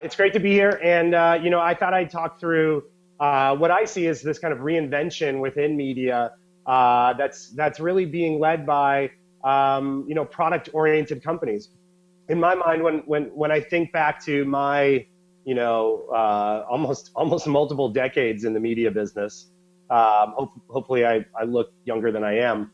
It's great to be here. And, I thought I'd talk through what I see as this kind of reinvention within media that's really being led by, product-oriented companies. In my mind, when I think back to my, almost multiple decades in the media business, hopefully I look younger than I am.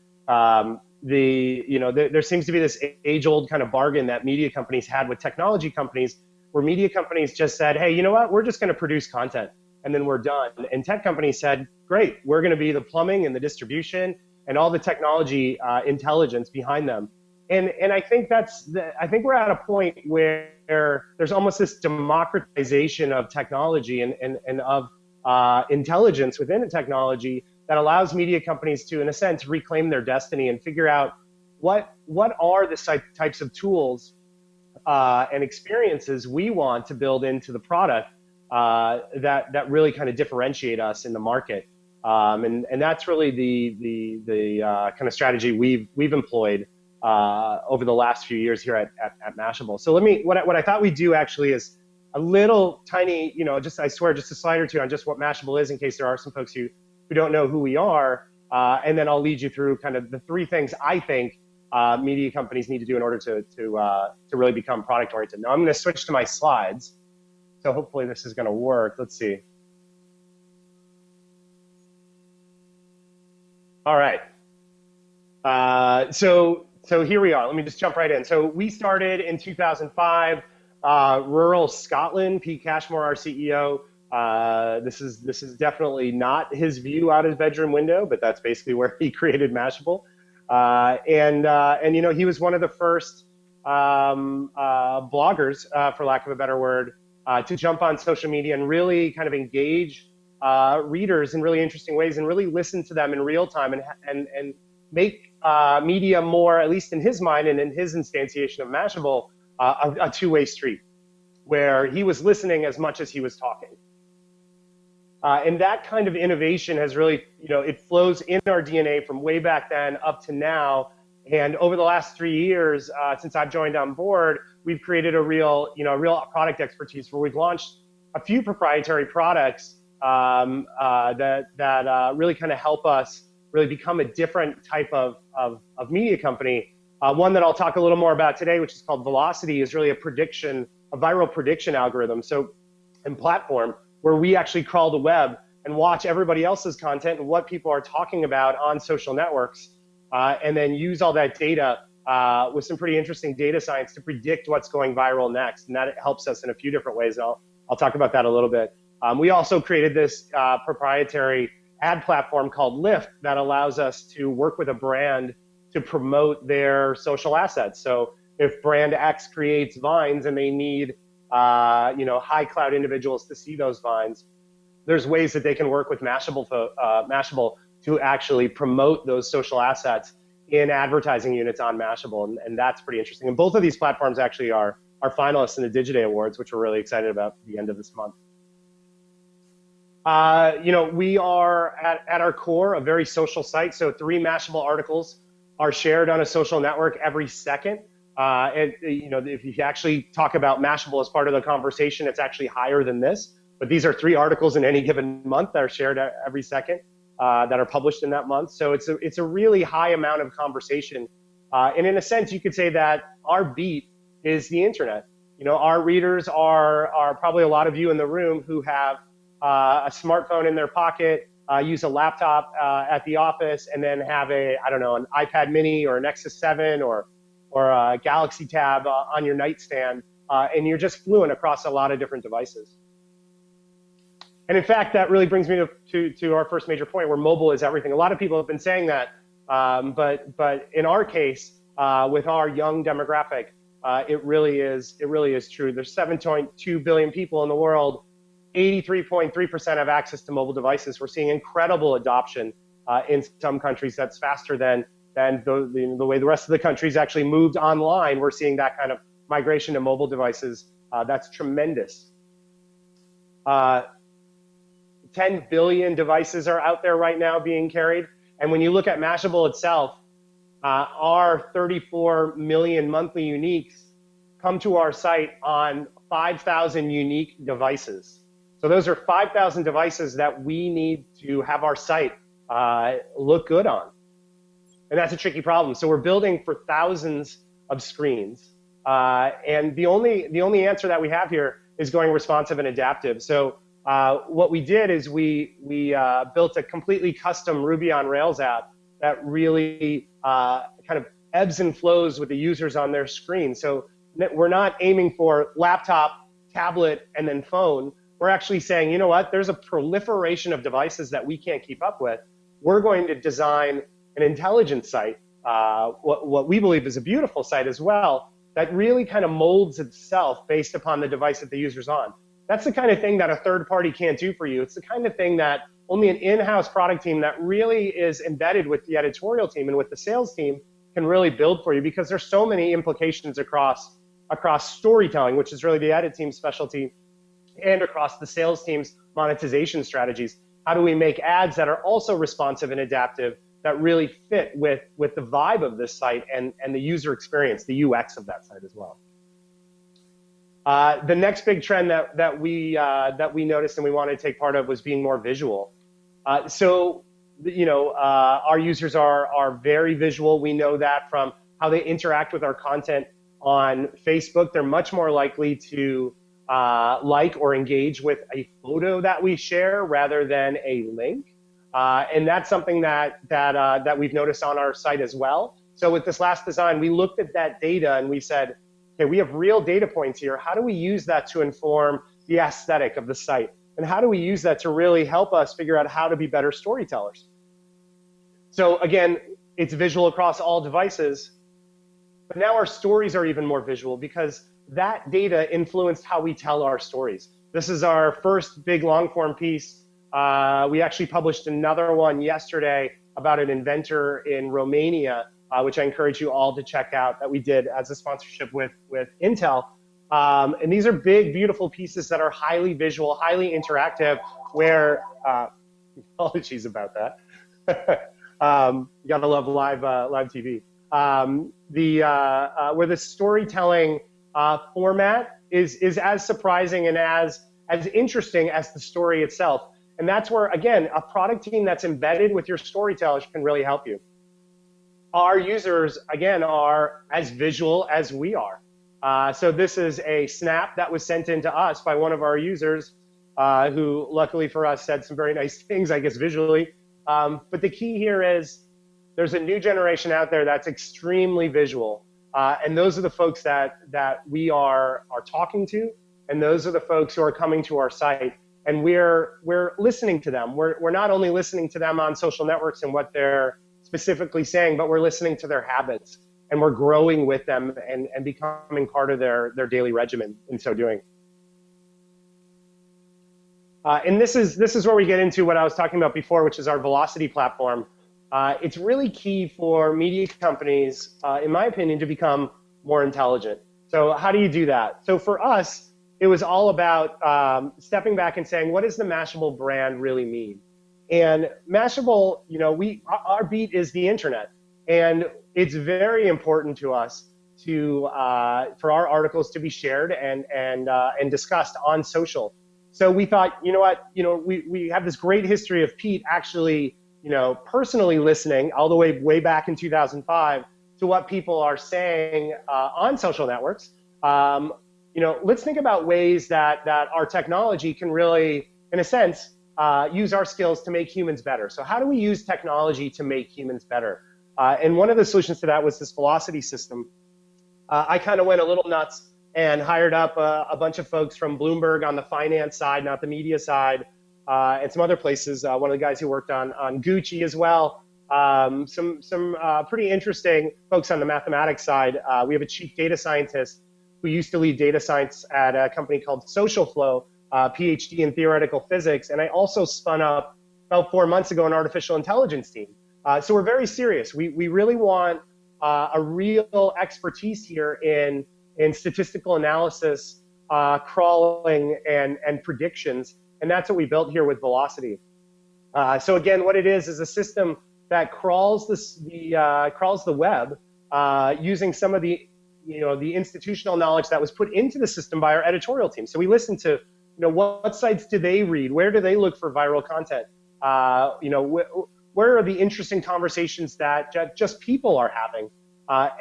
There seems to be this age-old kind of bargain that media companies had with technology companies, where media companies just said, hey, you know what, we're just going to produce content and then we're done. And tech companies said, great, we're going to be the plumbing and the distribution and all the technology intelligence behind them. And I think I think we're at a point where there's almost this democratization of technology and of intelligence within a technology that allows media companies to, in a sense, reclaim their destiny and figure out what are the types of tools and experiences we want to build into the product that really kind of differentiate us in the market. And that's really the kind of strategy we've employed over the last few years here at Mashable. So what I thought we'd do actually is a little tiny, just a slide or two on just what Mashable is, in case there are some folks who don't know who we are. And then I'll lead you through kind of the three things I think media companies need to do in order to really become product oriented. Now I'm going to switch to my slides. So hopefully this is going to work. Let's see. All right. So here we are. Let me just jump right in. So we started in 2005, rural Scotland. Pete Cashmore, our CEO. This is definitely not his view out his bedroom window, but that's basically where he created Mashable. And he was one of the first bloggers, for lack of a better word, to jump on social media and really kind of engage readers in really interesting ways and really listen to them in real time and make media more, at least in his mind and in his instantiation of Mashable, a two-way street where he was listening as much as he was talking. And that kind of innovation has really, it flows in our DNA from way back then up to now. And over the last 3 years, since I've joined on board, we've created a real product expertise where we've launched a few proprietary products that really kind of help us really become a different type of media company. One that I'll talk a little more about today, which is called Velocity, is really a viral prediction algorithm. And platform where we actually crawl the web and watch everybody else's content and what people are talking about on social networks, and then use all that data with some pretty interesting data science to predict what's going viral next. And that helps us in a few different ways. And I'll talk about that a little bit. We also created this proprietary ad platform called Lyft that allows us to work with a brand to promote their social assets. So if brand X creates Vines and they need high cloud individuals to see those Vines, there's ways that they can work with Mashable to actually promote those social assets in advertising units on Mashable, and that's pretty interesting. And both of these platforms actually are finalists in the Digiday Awards, which we're really excited about at the end of this month. We are at our core a very social site. So 3 Mashable articles are shared on a social network every second. If you actually talk about Mashable as part of the conversation, it's actually higher than this. But these are 3 articles in any given month that are shared every second that are published in that month. So it's a really high amount of conversation. And in a sense, you could say that our beat is the internet. Our readers are probably a lot of you in the room who have a smartphone in their pocket, use a laptop at the office, and then have an iPad mini or a Nexus 7 or a Galaxy Tab on your nightstand, and you're just fluent across a lot of different devices. And in fact, that really brings me to our first major point, where mobile is everything. A lot of people have been saying that, but in our case, with our young demographic, it really is true. There's 7.2 billion people in the world. 83.3% have access to mobile devices. We're seeing incredible adoption in some countries. That's faster than the way the rest of the countries actually moved online. We're seeing that kind of migration to mobile devices. That's tremendous. 10 billion devices are out there right now being carried. And when you look at Mashable itself, our 34 million monthly uniques come to our site on 5,000 unique devices. So those are 5,000 devices that we need to have our site look good on. And that's a tricky problem. So we're building for thousands of screens. And the only answer that we have here is going responsive and adaptive. So what we did is we built a completely custom Ruby on Rails app that really kind of ebbs and flows with the users on their screen. So we're not aiming for laptop, tablet, and then phone. We're actually saying, you know what, there's a proliferation of devices that we can't keep up with. We're going to design an intelligent site, what we believe is a beautiful site as well, that really kind of molds itself based upon the device that the user's on. That's the kind of thing that a third party can't do for you. It's the kind of thing that only an in-house product team that really is embedded with the editorial team and with the sales team can really build for you, because there's so many implications across storytelling, which is really the edit team's specialty, and across the sales team's monetization strategies. How do we make ads that are also responsive and adaptive, that really fit with the vibe of this site and the user experience, the UX of that site as well? The next big trend that we noticed and we wanted to take part of was being more visual. So, you know, our users are very visual. We know that from how they interact with our content on Facebook. They're much more likely to like or engage with a photo that we share rather than a link. And that's something that we've noticed on our site as well. So with this last design, we looked at that data and we said, okay, we have real data points here. How do we use that to inform the aesthetic of the site? And how do we use that to really help us figure out how to be better storytellers? So again, it's visual across all devices, but now our stories are even more visual because that data influenced how we tell our stories. This is our first big long form piece. We actually published another one yesterday about an inventor in Romania, which I encourage you all to check out, that we did as a sponsorship with Intel. And these are big, beautiful pieces that are highly visual, highly interactive, where, apologies about that. You gotta love live TV. Where the storytelling format is as surprising and as interesting as the story itself. And that's where, again, a product team that's embedded with your storytellers can really help you. Our users, again, are as visual as we are. So this is a snap that was sent in to us by one of our users who, luckily for us, said some very nice things, I guess, visually. But the key here is there's a new generation out there that's extremely visual. And those are the folks that we are talking to, and those are the folks who are coming to our site. And we're listening to them. We're not only listening to them on social networks and what they're specifically saying, but we're listening to their habits, and we're growing with them and becoming part of their daily regimen in so doing. And this is where we get into what I was talking about before, which is our velocity platform. It's really key for media companies, in my opinion, to become more intelligent. So how do you do that? So for us, it was all about stepping back and saying, what does the Mashable brand really mean? And Mashable, you know, our beat is the internet, and it's very important to us to for our articles to be shared and discussed on social. So we thought, you know what, we have this great history of Pete actually, personally listening all the way back in 2005 to what people are saying on social networks. Let's think about ways that our technology can really, in a sense, use our skills to make humans better. So how do we use technology to make humans better? And one of the solutions to that was this velocity system. I kind of went a little nuts and hired up a bunch of folks from Bloomberg on the finance side, not the media side, and some other places. One of the guys who worked on Gucci as well. Some pretty interesting folks on the mathematics side. We have a chief data scientist who used to lead data science at a company called Social Flow, PhD in theoretical physics. And I also spun up about 4 months ago an artificial intelligence team. So we're very serious. We really want a real expertise here in statistical analysis, crawling, and predictions. And that's what we built here with Velocity. So again, what it is a system that crawls the web using some of the the institutional knowledge that was put into the system by our editorial team. So we listen to, what sites do they read? Where do they look for viral content? Where are the interesting conversations that just people are having?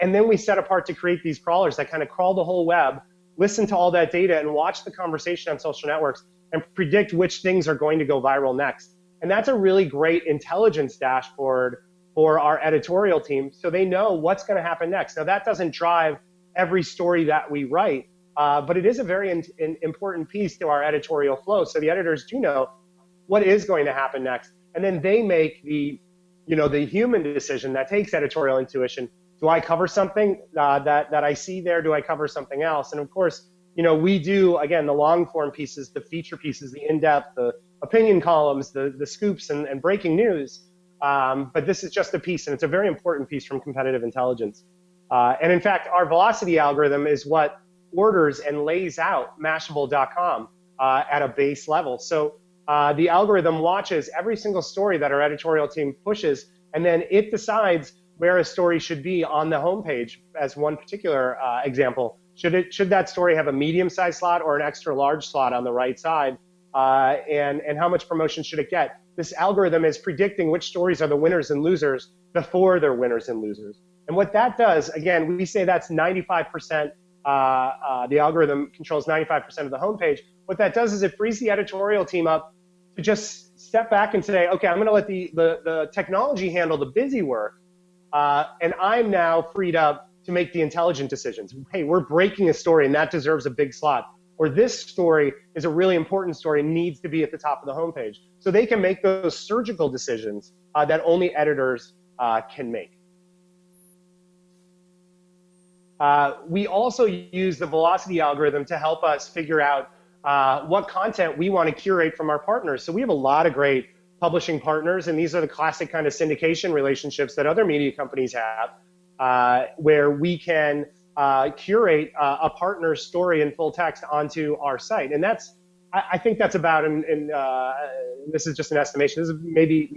And then we set apart to create these crawlers that kind of crawl the whole web, listen to all that data, and watch the conversation on social networks and predict which things are going to go viral next. And that's a really great intelligence dashboard for our editorial team, so they know what's going to happen next. Now, that doesn't drive every story that we write, but it is a very important piece to our editorial flow, so the editors do know what is going to happen next. And then they make the human decision that takes editorial intuition. Do I cover something that I see there? Do I cover something else? And of course, we do, again, the long form pieces, the feature pieces, the in-depth, the opinion columns, the scoops and breaking news. But this is just a piece, and it's a very important piece from competitive intelligence. And in fact, our velocity algorithm is what orders and lays out Mashable.com at a base level. So the algorithm watches every single story that our editorial team pushes, and then it decides where a story should be on the homepage. As one particular example, should that story have a medium-sized slot or an extra large slot on the right side, and how much promotion should it get? This algorithm is predicting which stories are the winners and losers before they're winners and losers. And what that does, again, we say that's 95%, the algorithm controls 95% of the homepage. What that does is it frees the editorial team up to just step back and say, okay, I'm gonna let the technology handle the busy work, and I'm now freed up to make the intelligent decisions. Hey, we're breaking a story and that deserves a big slot. Or this story is a really important story and needs to be at the top of the homepage. So they can make those surgical decisions that only editors can make. We also use the velocity algorithm to help us figure out what content we want to curate from our partners. So we have a lot of great publishing partners, and these are the classic kind of syndication relationships that other media companies have, where we can curate a partner's story in full text onto our site. And I think that's about, and this is just an estimation, this is maybe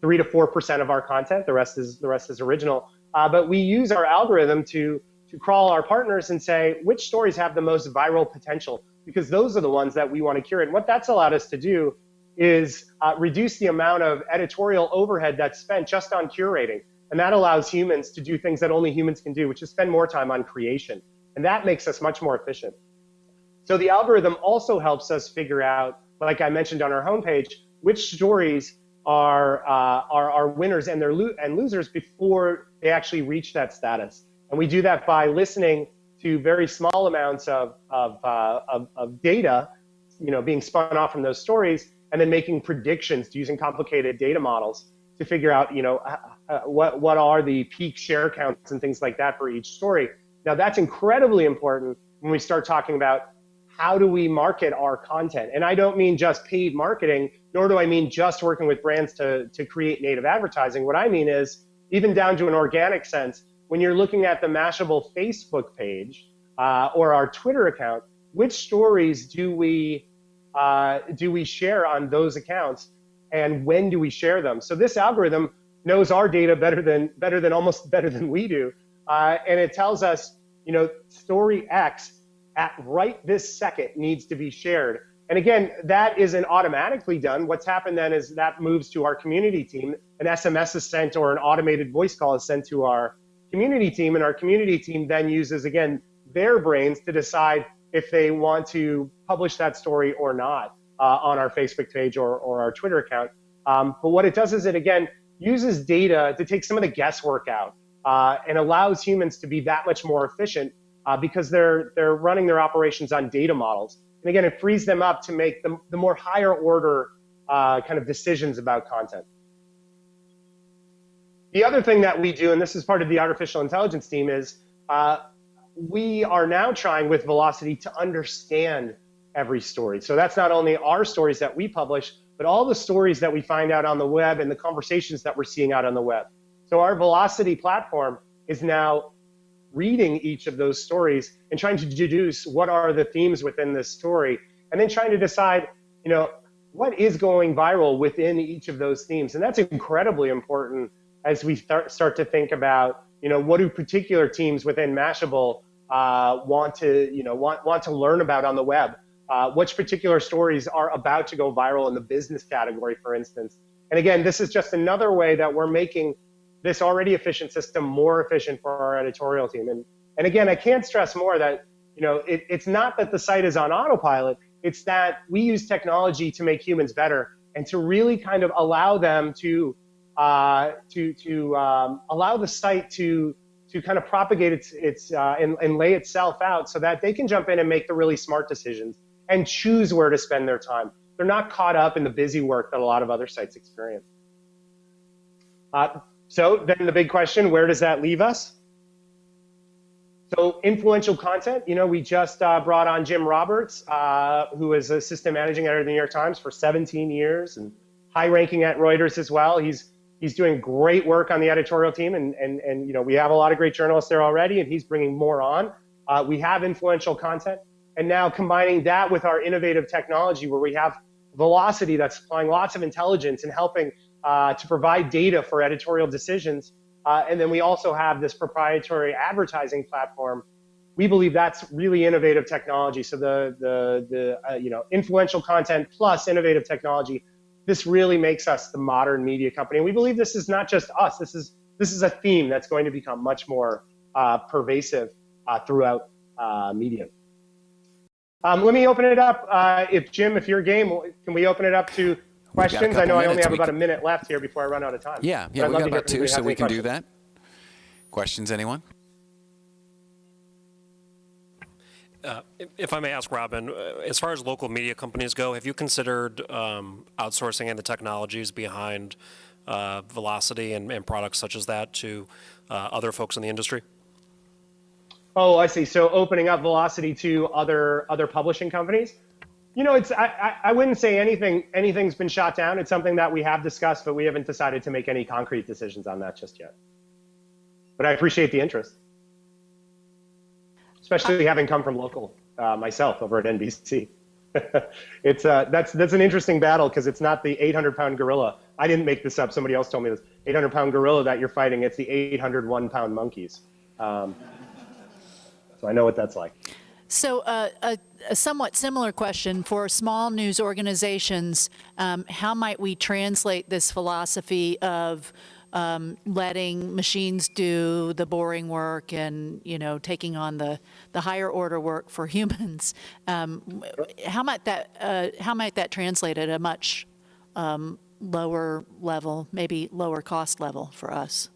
3 to 4% of our content. The rest is original. But we use our algorithm to crawl our partners and say which stories have the most viral potential, because those are the ones that we want to curate. And what that's allowed us to do is reduce the amount of editorial overhead that's spent just on curating. And that allows humans to do things that only humans can do, which is spend more time on creation. And that makes us much more efficient. So the algorithm also helps us figure out, like I mentioned on our homepage, which stories are winners and losers before they actually reach that status. And we do that by listening to very small amounts of data, being spun off from those stories, and then making predictions using complicated data models to figure out, what are the peak share counts and things like that for each story. Now that's incredibly important when we start talking about how do we market our content. And I don't mean just paid marketing, nor do I mean just working with brands to create native advertising. What I mean is, even down to an organic sense, when you're looking at the Mashable Facebook page or our Twitter account, which stories do we share on those accounts, and when do we share them? So this algorithm knows our data better than we do, and it tells us, story X at right this second needs to be shared. And again, that isn't automatically done. What's happened then is that moves to our community team. An SMS is sent or an automated voice call is sent to our community team, and our community team then uses, again, their brains to decide if they want to publish that story or not on our Facebook page or our Twitter account. But what it does is it, again, uses data to take some of the guesswork out and allows humans to be that much more efficient because they're running their operations on data models. And again, it frees them up to make the more higher order kind of decisions about content. The other thing that we do, and this is part of the artificial intelligence team, is we are now trying with Velocity to understand every story. So that's not only our stories that we publish, but all the stories that we find out on the web and the conversations that we're seeing out on the web. So our Velocity platform is now reading each of those stories and trying to deduce what are the themes within this story, and then trying to decide, what is going viral within each of those themes. And that's incredibly important as we start to think about what do particular teams within Mashable want to learn about on the web? Which particular stories are about to go viral in the business category, for instance? And again, this is just another way that we're making this already efficient system more efficient for our editorial team. And again, I can't stress more that it's not that the site is on autopilot. It's that we use technology to make humans better and to really kind of allow them to allow the site to kind of propagate its and lay itself out so that they can jump in and make the really smart decisions and choose where to spend their time. They're not caught up in the busy work that a lot of other sites experience. So then the big question, where does that leave us? So influential content, we just brought on Jim Roberts, who is assistant managing editor of the New York Times for 17 years and high ranking at Reuters as well. He's doing great work on the editorial team, and we have a lot of great journalists there already, and he's bringing more on. We have influential content, and now combining that with our innovative technology where we have Velocity that's applying lots of intelligence and helping to provide data for editorial decisions. And then we also have this proprietary advertising platform. We believe that's really innovative technology. So the influential content plus innovative technology, this really makes us the modern media company. And we believe this is not just us. This is a theme that's going to become much more pervasive throughout media. Let me open it up. If you're game, can we open it up to questions? I know I only have about a minute left here before I run out of time. Yeah, we've got about 2, so we can do that. Questions, anyone? If I may ask Robyn, as far as local media companies go, have you considered outsourcing any technologies behind Velocity and products such as that to other folks in the industry? Oh, I see. So opening up Velocity to other publishing companies? I wouldn't say anything's been shot down. It's something that we have discussed, but we haven't decided to make any concrete decisions on that just yet. But I appreciate the interest, especially having come from local myself over at NBC. That's an interesting battle because it's not the 800-pound gorilla. I didn't make this up. Somebody else told me this 800-pound gorilla that you're fighting. It's the 801-pound monkeys. So I know what that's like. So a somewhat similar question for small news organizations, how might we translate this philosophy of letting machines do the boring work and taking on the higher order work for humans? How might that translate at a much lower level, maybe lower cost level for us?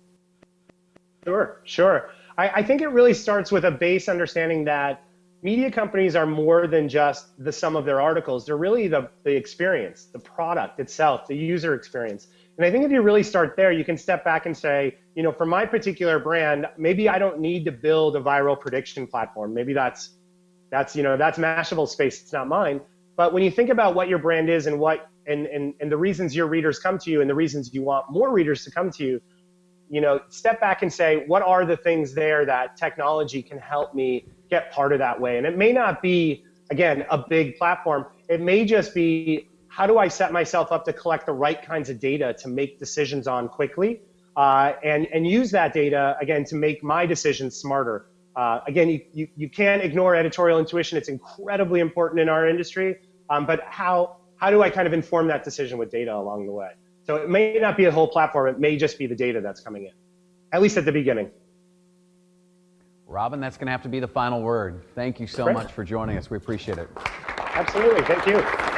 Sure. I think it really starts with a base understanding that media companies are more than just the sum of their articles. They're really the experience, the product itself, the user experience. And I think if you really start there, you can step back and say, for my particular brand, maybe I don't need to build a viral prediction platform. Maybe that's Mashable space. It's not mine. But when you think about what your brand is and the reasons your readers come to you and the reasons you want more readers to come to you, step back and say, what are the things there that technology can help me get part of that way? And it may not be, again, a big platform. It may just be, how do I set myself up to collect the right kinds of data to make decisions on quickly and use that data, again, to make my decisions smarter? Again, you can't ignore editorial intuition. It's incredibly important in our industry. But how do I kind of inform that decision with data along the way? So it may not be a whole platform. It may just be the data that's coming in, at least at the beginning. Robyn, that's going to have to be the final word. Thank you so much for joining us. We appreciate it. Absolutely. Thank you.